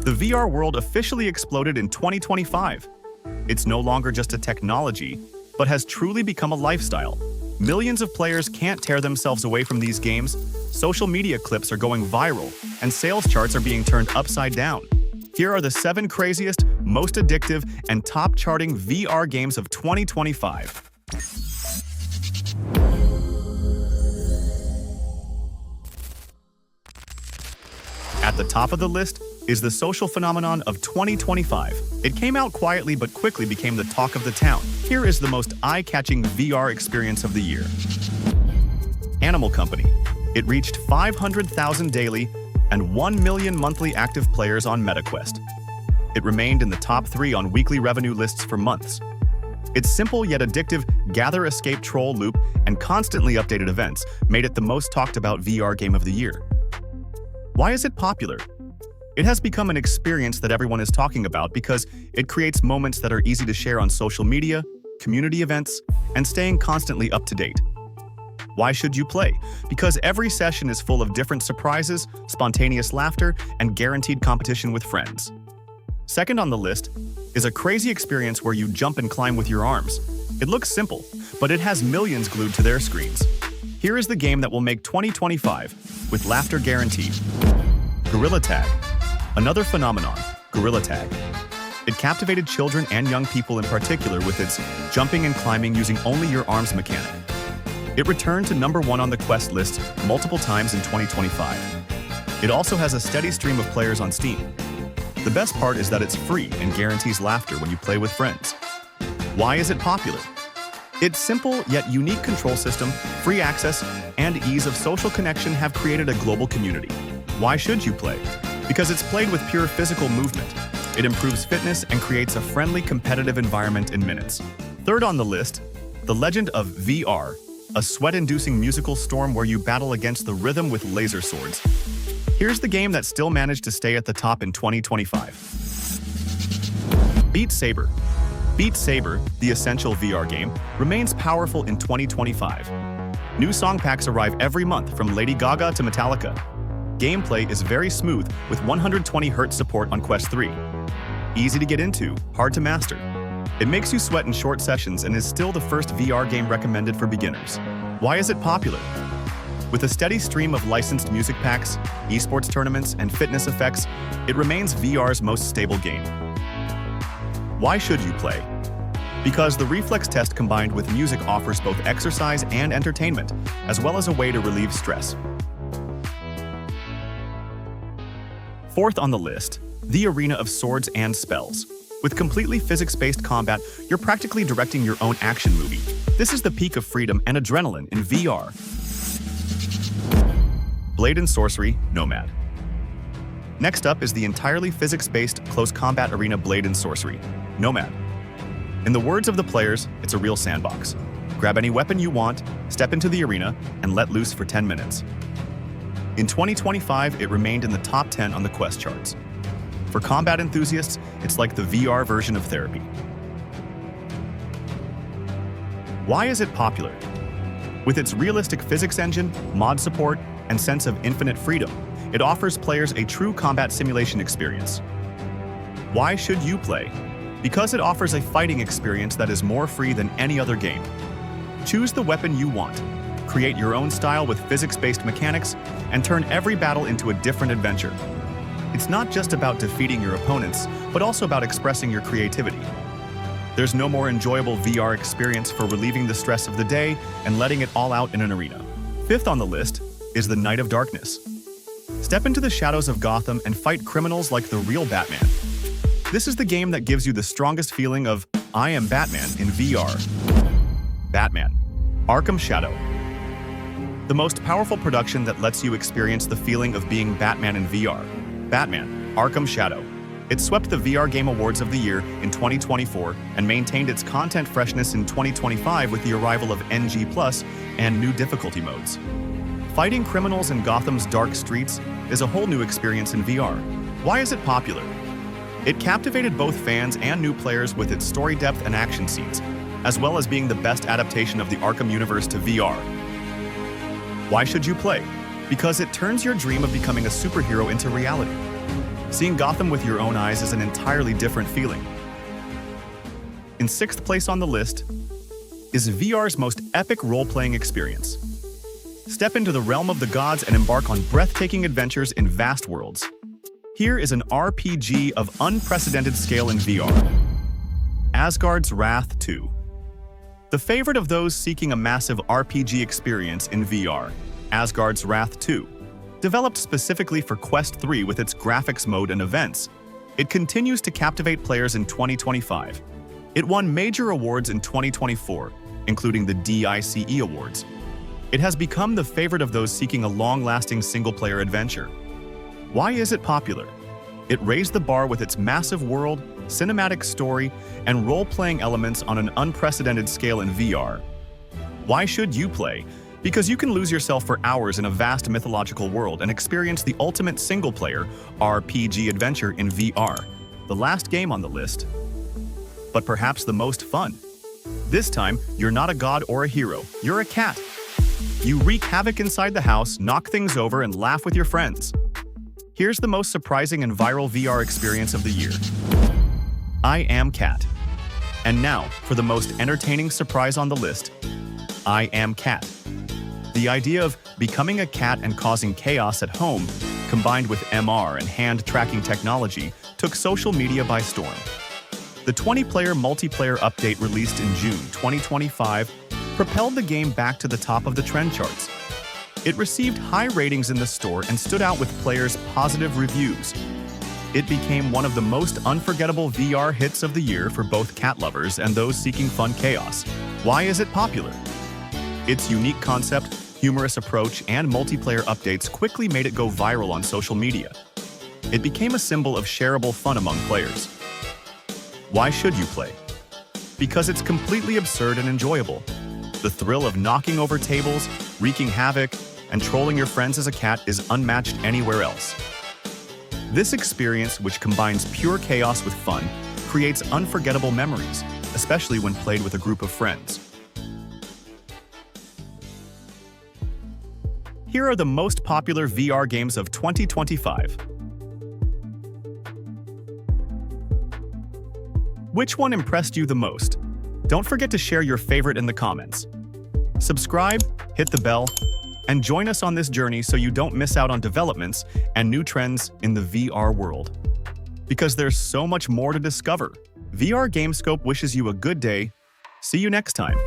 The VR world officially exploded in 2025. It's no longer just a technology, but has truly become a lifestyle. Millions of players can't tear themselves away from these games, social media clips are going viral, and sales charts are being turned upside down. Here are the 7 craziest, most addictive, and top-charting VR games of 2025. At the top of the list is the social phenomenon of 2025. It came out quietly but quickly became the talk of the town. Here is the most eye-catching VR experience of the year. Animal Company. It reached 500,000 daily and 1 million monthly active players on MetaQuest. It remained in the top 3 on weekly revenue lists for months. Its simple yet addictive gather, escape, troll loop and constantly updated events made it the most talked about VR game of the year. Why is it popular? It has become an experience that everyone is talking about because it creates moments that are easy to share on social media, community events, and staying constantly up to date. Why should you play? Because every session is full of different surprises, spontaneous laughter, and guaranteed competition with friends. Second on the list is a crazy experience where you jump and climb with your arms. It looks simple, but it has millions glued to their screens. Here is the game that will make 2025 with laughter guaranteed. Gorilla Tag. Another phenomenon, Gorilla Tag. It captivated children and young people in particular with its jumping and climbing using only your arms mechanic. It returned to #1 on the Quest list multiple times in 2025. It also has a steady stream of players on Steam. The best part is that it's free and guarantees laughter when you play with friends. Why is it popular? Its simple yet unique control system, free access, and ease of social connection have created a global community. Why should you play? Because it's played with pure physical movement. It improves fitness and creates a friendly, competitive environment in minutes. Third on the list, The Legend of VR, a sweat-inducing musical storm where you battle against the rhythm with laser swords. Here's the game that still managed to stay at the top in 2025. Beat Saber. Beat Saber, the essential VR game, remains powerful in 2025. New song packs arrive every month from Lady Gaga to Metallica. Gameplay is very smooth with 120Hz support on Quest 3. Easy to get into, hard to master. It makes you sweat in short sessions and is still the first VR game recommended for beginners. Why is it popular? With a steady stream of licensed music packs, esports tournaments, and fitness effects, it remains VR's most stable game. Why should you play? Because the reflex test combined with music offers both exercise and entertainment, as well as a way to relieve stress. Fourth on the list, the Arena of Swords and Spells. With completely physics-based combat, you're practically directing your own action movie. This is the peak of freedom and adrenaline in VR. Blade and Sorcery, Nomad. Next up is the entirely physics-based close combat arena Blade and Sorcery, Nomad. In the words of the players, it's a real sandbox. Grab any weapon you want, step into the arena, and let loose for 10 minutes. In 2025, it remained in the top 10 on the Quest charts. For combat enthusiasts, it's like the VR version of therapy. Why is it popular? With its realistic physics engine, mod support, and sense of infinite freedom, it offers players a true combat simulation experience. Why should you play? Because it offers a fighting experience that is more free than any other game. Choose the weapon you want, create your own style with physics-based mechanics, and turn every battle into a different adventure. It's not just about defeating your opponents, but also about expressing your creativity. There's no more enjoyable VR experience for relieving the stress of the day and letting it all out in an arena. Fifth on the list is the Night of Darkness. Step into the shadows of Gotham and fight criminals like the real Batman. This is the game that gives you the strongest feeling of I am Batman in VR. Batman, Arkham Shadow. The most powerful production that lets you experience the feeling of being Batman in VR. Batman, Arkham Shadow. It swept the VR Game Awards of the Year in 2024 and maintained its content freshness in 2025 with the arrival of NG+ and new difficulty modes. Fighting criminals in Gotham's dark streets is a whole new experience in VR. Why is it popular? It captivated both fans and new players with its story depth and action scenes, as well as being the best adaptation of the Arkham universe to VR. Why should you play? Because it turns your dream of becoming a superhero into reality. Seeing Gotham with your own eyes is an entirely different feeling. In sixth place on the list is VR's most epic role-playing experience. Step into the realm of the gods and embark on breathtaking adventures in vast worlds. Here is an RPG of unprecedented scale in VR. Asgard's Wrath 2. The favorite of those seeking a massive RPG experience in VR, Asgard's Wrath 2. Developed specifically for Quest 3 with its graphics mode and events, it continues to captivate players in 2025. It won major awards in 2024, including the DICE Awards. It has become the favorite of those seeking a long-lasting single-player adventure. Why is it popular? It raised the bar with its massive world, cinematic story, and role-playing elements on an unprecedented scale in VR. Why should you play? Because you can lose yourself for hours in a vast mythological world and experience the ultimate single-player RPG adventure in VR. The last game on the list, but perhaps the most fun. This time, you're not a god or a hero, you're a cat. You wreak havoc inside the house, knock things over, and laugh with your friends. Here's the most surprising and viral VR experience of the year. I Am Cat. And now, for the most entertaining surprise on the list, I Am Cat. The idea of becoming a cat and causing chaos at home, combined with MR and hand-tracking technology, took social media by storm. The 20-player multiplayer update released in June 2025 propelled the game back to the top of the trend charts. It received high ratings in the store and stood out with players' positive reviews. It became one of the most unforgettable VR hits of the year for both cat lovers and those seeking fun chaos. Why is it popular? Its unique concept, humorous approach, and multiplayer updates quickly made it go viral on social media. It became a symbol of shareable fun among players. Why should you play? Because it's completely absurd and enjoyable. The thrill of knocking over tables, wreaking havoc, and trolling your friends as a cat is unmatched anywhere else. This experience, which combines pure chaos with fun, creates unforgettable memories, especially when played with a group of friends. Here are the most popular VR games of 2025. Which one impressed you the most? Don't forget to share your favorite in the comments. Subscribe, hit the bell, and join us on this journey so you don't miss out on developments and new trends in the VR world. Because there's so much more to discover. VR Gamescope wishes you a good day. See you next time.